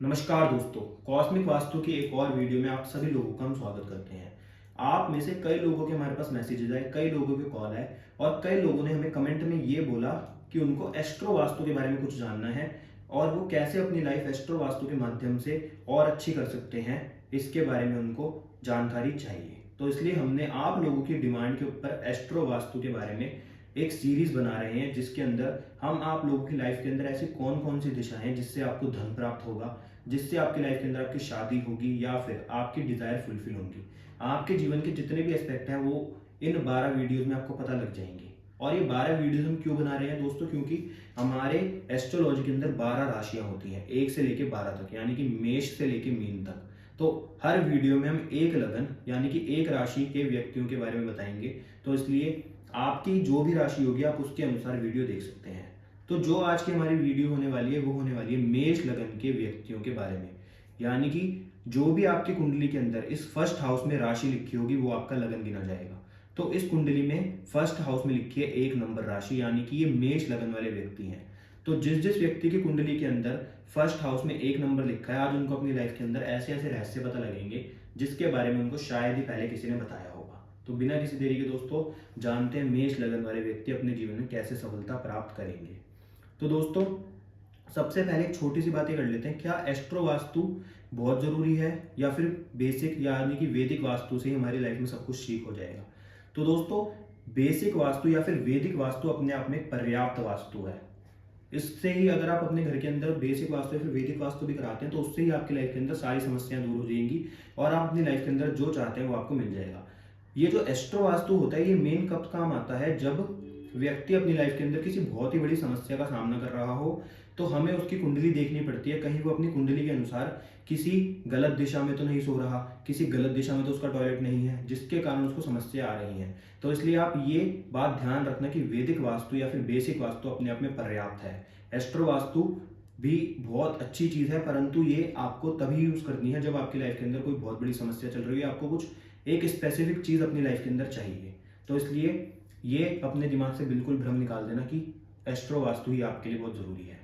नमस्कार दोस्तों, कॉस्मिक वास्तु की एक और वीडियो में आप सभी लोगों का हम स्वागत करते हैं। आप में से कई लोगों के हमारे पास मैसेजेस आए, कई लोगों के कॉल आए और कई लोगों ने हमें कमेंट में ये बोला कि उनको एस्ट्रो वास्तु के बारे में कुछ जानना है और वो कैसे अपनी लाइफ एस्ट्रो वास्तु के माध्यम से और अच्छी कर सकते हैं, इसके बारे में उनको जानकारी चाहिए। तो इसलिए हमने आप लोगों की डिमांड के ऊपर एस्ट्रो वास्तु के बारे में एक सीरीज बना रहे हैं, जिसके अंदर हम आप लोगों की लाइफ के अंदर ऐसी कौन कौन सी दिशा हैं जिससे आपको धन प्राप्त होगा, जिससे आपकी लाइफ के अंदर आपकी शादी होगी या फिर आपकी डिजायर फुलफिल होंगी। आपके जीवन के जितने भी एस्पेक्ट हैं वो इन 12 वीडियोस में आपको पता लग जाएंगे। और ये 12 वीडियोस हम क्यों बना रहे हैं दोस्तों, क्योंकि हमारे एस्ट्रोलॉजी के अंदर 12 राशियां होती हैं, 1 से लेके 12 तक, यानी कि मेष से लेके मीन तक। तो हर वीडियो में हम एक लगन यानी कि एक राशि के व्यक्तियों के बारे में बताएंगे। तो इसलिए आपकी जो भी राशि होगी आप उसके अनुसार वीडियो देख सकते हैं। तो जो आज की हमारी वीडियो होने वाली है वो होने वाली है मेष लगन के व्यक्तियों के बारे में, यानी कि जो भी आपकी कुंडली के अंदर इस फर्स्ट हाउस में राशि लिखी होगी वो आपका लगन गिना जाएगा। तो इस कुंडली में फर्स्ट हाउस में लिखी है 1 नंबर राशि, यानी कि ये मेष लगन वाले व्यक्ति हैं। तो जिस जिस व्यक्ति की कुंडली के अंदर फर्स्ट हाउस में 1 नंबर लिखा है, आज उनको अपनी लाइफ के अंदर ऐसे ऐसे रहस्य पता लगेंगे जिसके बारे में उनको शायद ही पहले किसी ने बताया होगा। तो बिना किसी देरी के दोस्तों जानते हैं मेष लगन वाले व्यक्ति अपने जीवन में कैसे सफलता प्राप्त करेंगे। तो दोस्तों सबसे पहले एक छोटी सी बात ये कर लेते हैं, क्या एस्ट्रो वास्तु बहुत जरूरी है या फिर बेसिक यानी कि वैदिक वास्तु से ही हमारी लाइफ में सब कुछ ठीक हो जाएगा। तो दोस्तों बेसिक वास्तु या फिर वैदिक वास्तु अपने आप में एक पर्याप्त वास्तु है। इससे ही अगर आप अपने घर के अंदर बेसिक वास्तु या फिर वैदिक वास्तु भी कराते हैं तो उससे ही आपकी लाइफ के अंदर सारी समस्याएं दूर हो जाएंगी और आप अपनी लाइफ के अंदर जो चाहते हैं वो आपको मिल जाएगा। ये जो एस्ट्रो वास्तु होता है ये मेन कब काम आता है, जब व्यक्ति अपनी लाइफ के अंदर किसी बहुत ही बड़ी समस्या का सामना कर रहा हो तो हमें उसकी कुंडली देखनी पड़ती है। कहीं वो अपनी कुंडली के अनुसार किसी गलत दिशा में तो नहीं सो रहा, किसी गलत दिशा में तो उसका टॉयलेट नहीं है जिसके कारण उसको समस्या आ रही है। तो इसलिए आप ये बात ध्यान रखना कि वैदिक वास्तु या फिर बेसिक वास्तु अपने आप में पर्याप्त है। एस्ट्रो वास्तु भी बहुत अच्छी चीज है, परंतु ये आपको तभी यूज करनी है जब आपकी लाइफ के अंदर कोई बहुत बड़ी समस्या चल रही है, आपको कुछ एक स्पेसिफिक चीज अपनी लाइफ के अंदर चाहिए। तो इसलिए ये अपने दिमाग से बिल्कुल भ्रम निकाल देना कि एस्ट्रो वास्तु ही आपके लिए बहुत जरूरी है।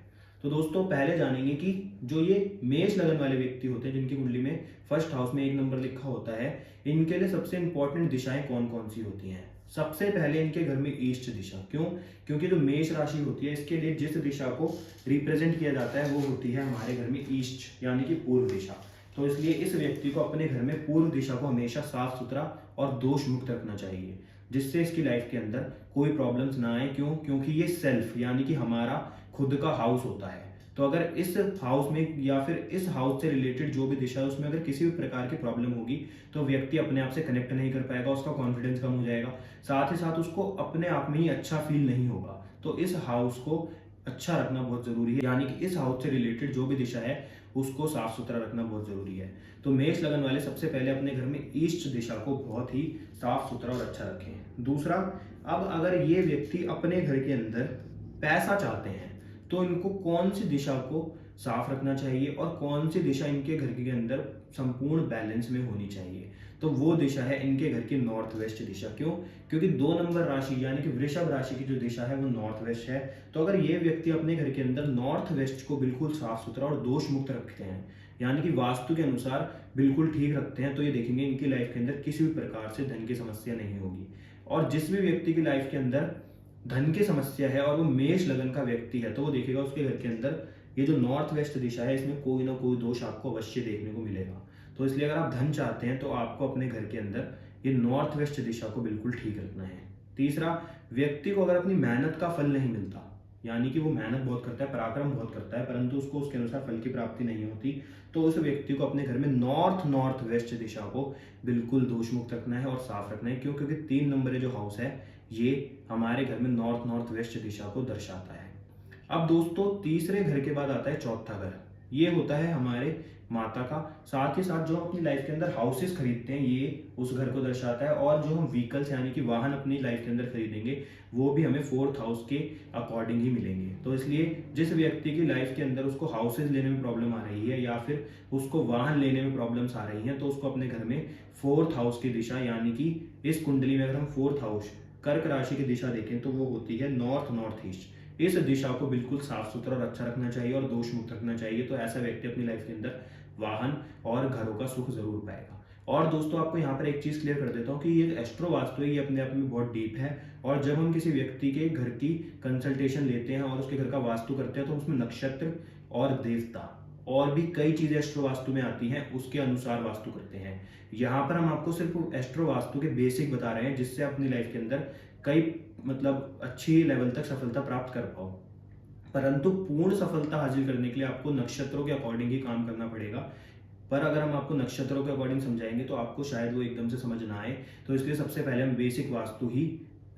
तो दोस्तों पहले जानेंगे कि जो ये मेष लगन वाले व्यक्ति होते हैं जिनकी कुंडली में फर्स्ट हाउस में 1 नंबर लिखा होता है, इनके लिए सबसे इंपॉर्टेंट दिशाएं कौन कौन सी होती हैं। सबसे पहले इनके घर में ईस्ट दिशा, क्यों? क्योंकि जो मेष राशि होती है इसके लिए जिस दिशा को रिप्रेजेंट किया जाता है वो होती है हमारे घर में ईस्ट, यानी कि पूर्व दिशा। तो इसलिए इस व्यक्ति को अपने घर में पूर्व दिशा को हमेशा साफ सुथरा और दोष मुक्त रखना चाहिए, जिससे इसकी लाइफ के अंदर कोई प्रॉब्लम्स ना आए। क्यों? क्योंकि ये सेल्फ यानी कि हमारा खुद का हाउस होता है। तो अगर इस हाउस में या फिर इस हाउस से रिलेटेड जो भी दिशा है उसमें अगर किसी भी प्रकार की प्रॉब्लम होगी तो व्यक्ति अपने आप से कनेक्ट नहीं कर पाएगा, उसका कॉन्फिडेंस कम हो जाएगा, साथ ही साथ उसको अपने आप में ही अच्छा फील नहीं होगा। तो इस हाउस को अच्छा रखना बहुत जरूरी है, यानी कि इस हाउस से रिलेटेड जो भी दिशा है उसको साफ सुथरा रखना बहुत जरूरी है। तो मेष लगन वाले सबसे पहले अपने घर में ईस्ट दिशा को बहुत ही साफ सुथरा और अच्छा रखें। दूसरा, अब अगर ये व्यक्ति अपने घर के अंदर पैसा चाहते हैं तो इनको कौन सी दिशा को साफ रखना चाहिए और कौन सी दिशा इनके घर के अंदर संपूर्ण बैलेंस में होनी चाहिए। तो वो दिशा है इनके घर की नॉर्थ वेस्ट दिशा। क्यों? क्योंकि 2 नंबर राशि यानी कि वृषभ राशि की जो दिशा है वो नॉर्थ वेस्ट है। तो अगर ये व्यक्ति अपने घर के अंदर नॉर्थ वेस्ट को बिल्कुल साफ सुथरा और दोष मुक्त रखते हैं, यानी कि वास्तु के अनुसार बिल्कुल ठीक रखते हैं, तो ये देखेंगे इनकी लाइफ के अंदर किसी भी प्रकार से धन की समस्या नहीं होगी। और जिस भी व्यक्ति की लाइफ के अंदर धन की समस्या है और वो मेष लगन का व्यक्ति है तो वो देखेगा उसके घर के अंदर ये जो नॉर्थ वेस्ट दिशा है इसमें कोई ना कोई दोष आपको अवश्य देखने को मिलेगा। तो इसलिए अगर आप धन चाहते हैं तो आपको अपने घर के अंदर ये नॉर्थ वेस्ट दिशा को बिल्कुल ठीक रखना है। तीसरा, व्यक्ति को अगर अपनी मेहनत का फल नहीं मिलता, यानी कि वो मेहनत बहुत करता है, पराक्रम बहुत करता है, परंतु उसको उसके अनुसार फल की प्राप्ति नहीं होती, तो उस व्यक्ति को अपने घर में नॉर्थ वेस्ट दिशा को बिल्कुल दोष मुक्त रखना है और साफ रखना है। क्यों? क्योंकि 3 नंबर जो हाउस है ये हमारे घर में नॉर्थ वेस्ट दिशा को दर्शाता है। अब दोस्तों तीसरे घर के बाद आता है चौथा घर, ये होता है हमारे माता का। साथ ही साथ जो हम अपनी लाइफ के अंदर हाउसेस खरीदते हैं ये उस घर को दर्शाता है, और जो हम व्हीकल्स यानी कि वाहन अपनी लाइफ के अंदर खरीदेंगे वो भी हमें 4th हाउस के अकॉर्डिंग ही मिलेंगे। तो इसलिए जिस व्यक्ति की लाइफ के अंदर उसको हाउसेज लेने में प्रॉब्लम आ रही है या फिर उसको वाहन लेने में प्रॉब्लम्स आ रही हैं तो उसको अपने घर में 4th हाउस की दिशा, यानी कि इस कुंडली में अगर हम 4th हाउस कर्क राशि की दिशा देखें तो वो होती है नॉर्थ ईस्ट, इस दिशा को बिल्कुल साफ सुथरा और अच्छा रखना चाहिए और दोष मुक्त रखना चाहिए। तो ऐसा व्यक्ति अपनी लाइफ के अंदर वाहन और घरों का सुख जरूर पाएगा। और दोस्तों आपको यहाँ पर एक चीज़ क्लियर कर देता हूँ कि ये एस्ट्रो वास्तु है, ये अपने आप में बहुत डीप है। और जब हम किसी व्यक्ति के घर की कंसल्टेशन लेते हैं और उसके घर का वास्तु करते हैं तो उसमें नक्षत्र और देवता और भी कई चीजें एस्ट्रो वास्तु में आती हैं, उसके अनुसार वास्तु करते हैं। यहाँ पर हम आपको सिर्फ एस्ट्रो वास्तु के बेसिक बता रहे हैं जिससे अपनी लाइफ के अंदर कई अच्छी लेवल तक सफलता प्राप्त कर पाओ। परंतु पूर्ण सफलता हासिल करने के लिए आपको नक्षत्रों के अकॉर्डिंग ही काम करना पड़ेगा। पर अगर हम आपको नक्षत्रों के अकॉर्डिंग समझाएंगे तो आपको शायद वो एकदम से समझ ना आए। तो इसलिए सबसे पहले हम बेसिक वास्तु ही,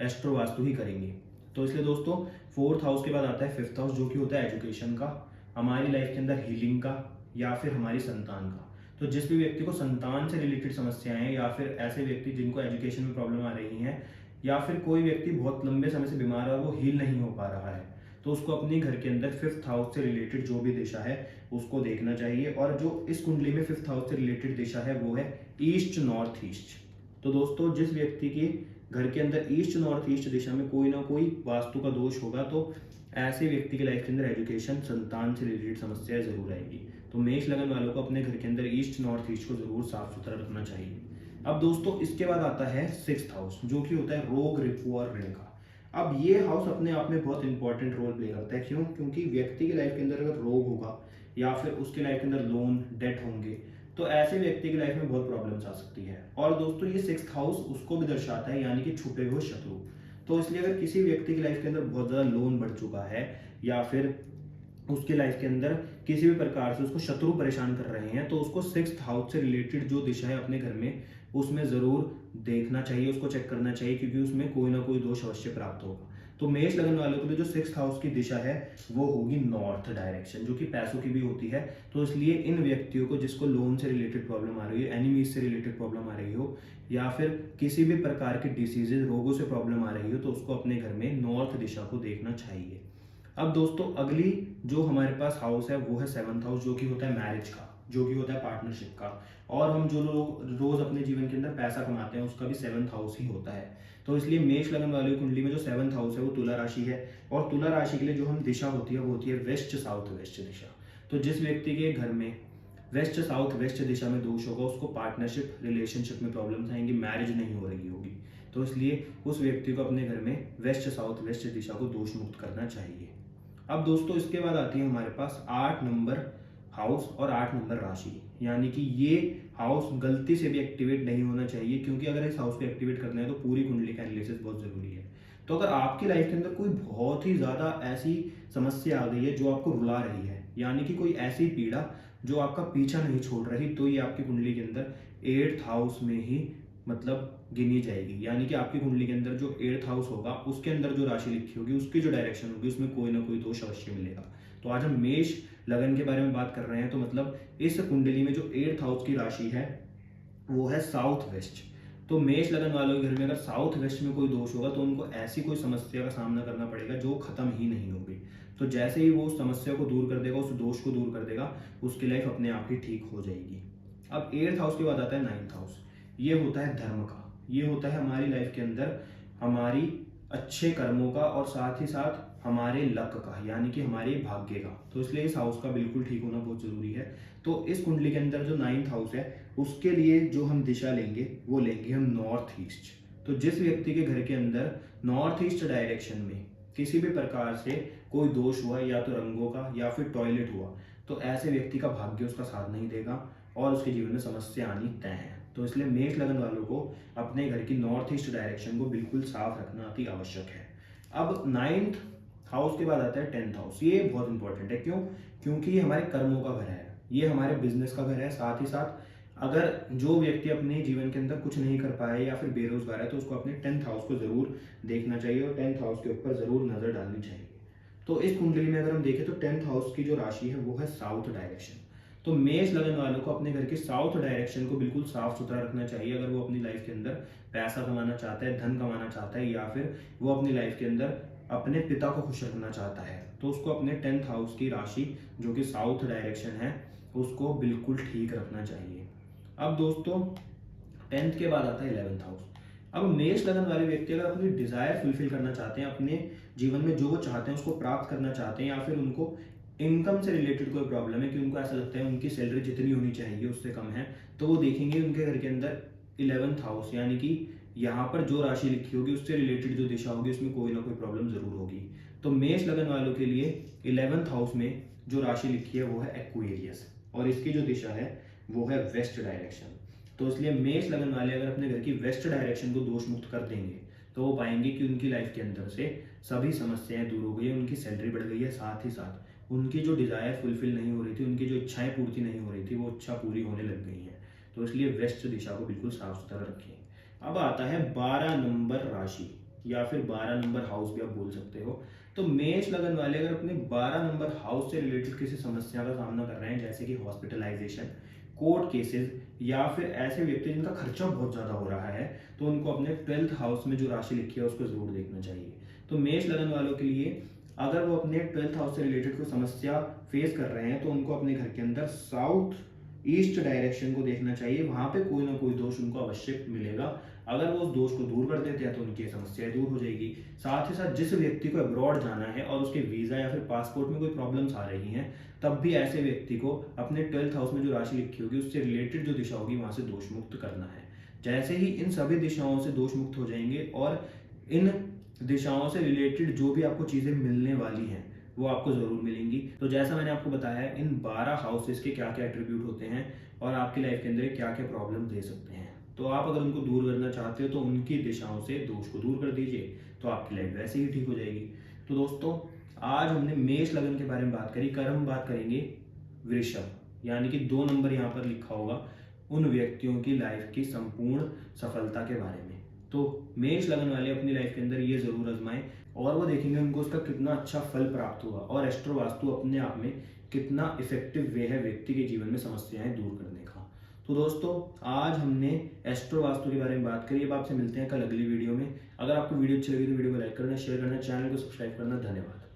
एस्ट्रो वास्तु ही करेंगे। तो इसलिए दोस्तों 4th हाउस के बाद आता है 5th हाउस, जो कि होता है एजुकेशन का, हमारी लाइफ के अंदर हीलिंग का या फिर हमारी संतान का। तो जिस भी व्यक्ति को संतान से रिलेटेड समस्याएं हैं या फिर ऐसे व्यक्ति जिनको एजुकेशन में प्रॉब्लम आ रही हैं या फिर कोई व्यक्ति बहुत लंबे समय से बीमार है और वो हील नहीं हो पा रहा है, तो उसको अपने घर के अंदर 5th हाउस से रिलेटेड जो भी दिशा है उसको देखना चाहिए। और जो इस कुंडली में 5th हाउस से रिलेटेड दिशा है वो है ईस्ट नॉर्थ ईस्ट। तो दोस्तों जिस व्यक्ति के घर के अंदर ईस्ट नॉर्थ ईस्ट दिशा में कोई ना कोई वास्तु का दोष होगा तो ऐसे व्यक्ति की लाइफ के अंदर एजुकेशन, संतान से रिलेटेड समस्याएं जरूर आएगी। तो मेष लगन वालों को अपने घर के अंदर ईस्ट नॉर्थ ईस्ट को जरूर साफ सुथरा रखना चाहिए। अब दोस्तों इसके बाद आता है 6th हाउस, जो कि होता है रोग, रिपू और ऋण का। अब ये हाउस अपने आप में बहुत इंपॉर्टेंट रोल प्ले करता है। क्यों? क्योंकि व्यक्ति की लाइफ के अंदर अगर रोग होगा या फिर उसकी लाइफ के अंदर लोन, डेट होंगे तो ऐसे व्यक्ति की लाइफ में बहुत प्रॉब्लम्स आ सकती है। और दोस्तों ये 6th हाउस उसको भी दर्शाता है, यानी कि छुपे हुए शत्रु। तो इसलिए अगर किसी व्यक्ति की लाइफ के अंदर बहुत ज़्यादा लोन बढ़ चुका है या फिर उसकी लाइफ के अंदर किसी भी प्रकार से उसको शत्रु परेशान कर रहे हैं तो उसको 6th हाउस से रिलेटेड जो दिशा है अपने घर में उसमें ज़रूर देखना चाहिए, उसको चेक करना चाहिए, क्योंकि उसमें कोई ना कोई दोष अवश्य प्राप्त होगा। तो मेष लगन वालों के लिए जो 6th हाउस की दिशा है वो होगी नॉर्थ डायरेक्शन, जो कि पैसों की भी होती है। तो इसलिए इन व्यक्तियों को जिसको लोन से रिलेटेड प्रॉब्लम आ रही है, एनिमीज से रिलेटेड प्रॉब्लम आ रही हो या फिर किसी भी प्रकार की डिसीजेज, रोगों से प्रॉब्लम आ रही हो तो उसको अपने घर में नॉर्थ दिशा को देखना चाहिए। अब दोस्तों अगली जो हमारे पास हाउस है वो है 7th हाउस, जो कि होता है मैरिज का, जो कि होता है पार्टनरशिप का। और हम जो लोग रोज अपने जीवन के अंदर पैसा कमाते हैं उसका भी 7th हाउस ही होता है। तो इसलिए मेष लगन वाली कुंडली में जो 7th हाउस है वो तुला राशि है। और तुला राशि के लिए जो हम दिशा होती है वो होती है वेस्ट साउथ वेस्ट दिशा। तो जिस व्यक्ति के घर में वेस्ट साउथ वेस्ट दिशा में दोष होगा उसको पार्टनरशिप, रिलेशनशिप में प्रॉब्लम्स आएंगी, मैरिज नहीं हो रही होगी। तो इसलिए उस व्यक्ति को अपने घर में वेस्ट साउथ वेस्ट दिशा को दोष मुक्त करना चाहिए। अब दोस्तों इसके बाद आती है हमारे पास 8 नंबर हाउस और 8 नंबर राशि, यानी कि ये हाउस गलती से भी एक्टिवेट नहीं होना चाहिए, क्योंकि अगर इस हाउस को एक्टिवेट करना है तो पूरी कुंडली का एनालिसिस बहुत जरूरी है। तो अगर आपकी लाइफ के अंदर कोई बहुत ही ज्यादा ऐसी समस्या आ गई है जो आपको रुला रही है, यानी कि कोई ऐसी पीड़ा जो आपका पीछा नहीं छोड़ रही, तो ये आपकी कुंडली के अंदर 8th हाउस में ही गिनी जाएगी। यानी कि आपकी कुंडली के अंदर जो 8th हाउस होगा उसके अंदर जो राशि लिखी होगी उसकी जो डायरेक्शन होगी उसमें कोई ना कोई दोष अवश्य मिलेगा। तो आज हम मेष लगन के बारे में बात कर रहे हैं। तो इस कुंडली में जो 8th हाउस की राशि है वो है साउथ वेस्ट। तो मेष लगन वालों के घर में अगर साउथ वेस्ट में कोई दोष होगा तो उनको ऐसी कोई समस्या का सामना करना पड़ेगा जो खत्म ही नहीं होगी। तो जैसे ही वो उस समस्या को दूर कर देगा, उस दोष को दूर कर देगा, उसकी लाइफ अपने आप ही ठीक हो जाएगी। अब 8th हाउस के बाद आता है 9th हाउस। ये होता है धर्म का, ये होता है हमारी लाइफ के अंदर हमारी अच्छे कर्मों का और साथ ही साथ हमारे लक का, यानी कि हमारे भाग्य का। तो इसलिए इस हाउस का बिल्कुल ठीक होना बहुत जरूरी है। तो इस कुंडली के अंदर जो 9th हाउस है उसके लिए जो हम दिशा लेंगे वो लेंगे हम नॉर्थ ईस्ट। तो जिस व्यक्ति के घर के अंदर नॉर्थ ईस्ट डायरेक्शन में किसी भी प्रकार से कोई दोष हुआ, या तो रंगों का या फिर टॉयलेट हुआ, तो ऐसे व्यक्ति का भाग्य उसका साथ नहीं देगा और उसके जीवन में समस्या आनी तय है। तो इसलिए मेष लगन वालों को अपने घर की नॉर्थ ईस्ट डायरेक्शन को बिल्कुल साफ रखना अति आवश्यक है। अब 9th हाउस के बाद आता है 10th हाउस। ये बहुत इंपॉर्टेंट है। क्यों? क्योंकि ये हमारे कर्मों का घर है, ये हमारे बिजनेस का घर है। साथ ही साथ अगर जो व्यक्ति अपने जीवन के अंदर कुछ नहीं कर पाए या फिर बेरोजगार है तो उसको अपने 10th हाउस को जरूर देखना चाहिए और 10th हाउस के ऊपर जरूर नजर डालनी चाहिए। तो इस कुंडली में अगर हम देखें तो 10th हाउस की जो राशि है वो है साउथ डायरेक्शन। तो मेष लगन वालों को अपने घर के साउथ डायरेक्शन को बिल्कुल साफ सुथरा रखना चाहिए अगर वो अपनी लाइफ के अंदर पैसा कमाना चाहता है, धन कमाना चाहता है, या फिर वो अपनी लाइफ के अंदर अपने पिता को खुश रखना चाहता है। तो उसको अपने 10th हाउस की राशि जो कि साउथ डायरेक्शन है उसको बिल्कुल ठीक रखना चाहिए। अब दोस्तों 10th के बाद आता है 11th हाउस। अब मेष लगन वाले व्यक्ति अगर अपनी डिजायर फुलफिल करना चाहते हैं, अपने जीवन में जो वो चाहते हैं उसको प्राप्त करना चाहते हैं, या फिर उनको इनकम से रिलेटेड कोई प्रॉब्लम है कि उनको ऐसा लगता है उनकी सैलरी जितनी होनी चाहिए उससे कम है, तो वो देखेंगे उनके घर के अंदर 11th हाउस, यानी कि यहाँ पर जो राशि लिखी होगी उससे रिलेटेड जो दिशा होगी उसमें कोई ना कोई प्रॉब्लम जरूर होगी। तो मेष लगन वालों के लिए 11th हाउस में जो राशि लिखी है वो है एक्वेरियस, और इसकी जो दिशा है वो है वेस्ट डायरेक्शन। तो इसलिए मेष लगन वाले अगर अपने घर की वेस्ट डायरेक्शन को दोष मुक्त कर देंगे तो वो पाएंगे कि उनकी लाइफ के अंदर से सभी समस्याएं दूर हो गई है, उनकी सैलरी बढ़ गई है, साथ ही साथ उनकी जो डिजायर फुलफिल नहीं हो रही थी, उनकी जो इच्छाएं पूर्ति नहीं हो रही थी, वो इच्छा पूरी होने लग गई हैं। तो इसलिए वेस्ट दिशा को बिल्कुल साफ सुथरा रखें। अब आता है 12 नंबर राशि, या फिर 12 नंबर हाउस भी आप बोल सकते हो। तो मेष लगन वाले अगर अपने 12 नंबर हाउस से रिलेटेड किसी समस्या का सामना कर रहे हैं, जैसे कि हॉस्पिटलाइजेशन, कोर्ट केसेस, या फिर ऐसे व्यक्ति जिनका खर्चा बहुत ज़्यादा हो रहा है, तो उनको अपने 12th हाउस में जो राशि लिखी है उसको जरूर देखना चाहिए। तो मेष लगन वालों के लिए अगर वो अपने 12th हाउस से रिलेटेड कोई समस्या फेस कर रहे हैं तो उनको अपने घर के अंदर साउथ ईस्ट डायरेक्शन को देखना चाहिए, वहां पे कोई ना कोई दोष उनको अवश्य मिलेगा। अगर वो उस दोष को दूर कर देते हैं तो उनकी समस्याएं दूर हो जाएगी। साथ ही साथ जिस व्यक्ति को अब्रॉड जाना है और उसके वीजा या फिर पासपोर्ट में कोई प्रॉब्लम्स आ रही हैं, तब भी ऐसे व्यक्ति को अपने 12th हाउस में जो राशि लिखी होगी उससे रिलेटेड जो दिशा होगी वहां से दोष मुक्त करना है। जैसे ही इन सभी दिशाओं से दोष मुक्त हो जाएंगे और इन दिशाओं से रिलेटेड जो भी आपको चीजें मिलने वाली हैं वो आपको जरूर मिलेंगी। तो जैसा मैंने आपको बताया है, इन 12 हाउसेस के क्या क्या एट्रीब्यूट होते हैं और आपकी लाइफ के अंदर क्या क्या प्रॉब्लम दे सकते हैं, तो आप अगर उनको दूर करना चाहते हो तो उनकी दिशाओं से दोष को दूर कर दीजिए, तो आपकी लाइफ वैसे ही ठीक हो जाएगी। तो दोस्तों, आज हमने मेष लगन के बारे में बात करी। कल हम बात करेंगे वृषभ, यानी कि 2 नंबर यहाँ पर लिखा होगा उन व्यक्तियों की लाइफ की संपूर्ण सफलता के बारे में। तो मेष लगन वाले अपनी लाइफ के अंदर ये जरूर आजमाएं और वो देखेंगे उनको उसका कितना अच्छा फल प्राप्त हुआ, और एस्ट्रो वास्तु अपने आप में कितना इफेक्टिव वे है व्यक्ति के जीवन में समस्याएं दूर करने का। तो दोस्तों, आज हमने एस्ट्रो वास्तु के बारे में बात करी। अब आपसे मिलते हैं कल अगली वीडियो में। अगर आपको वीडियो अच्छी लगी तो वीडियो को लाइक करना, शेयर करना, चैनल को सब्सक्राइब करना। धन्यवाद।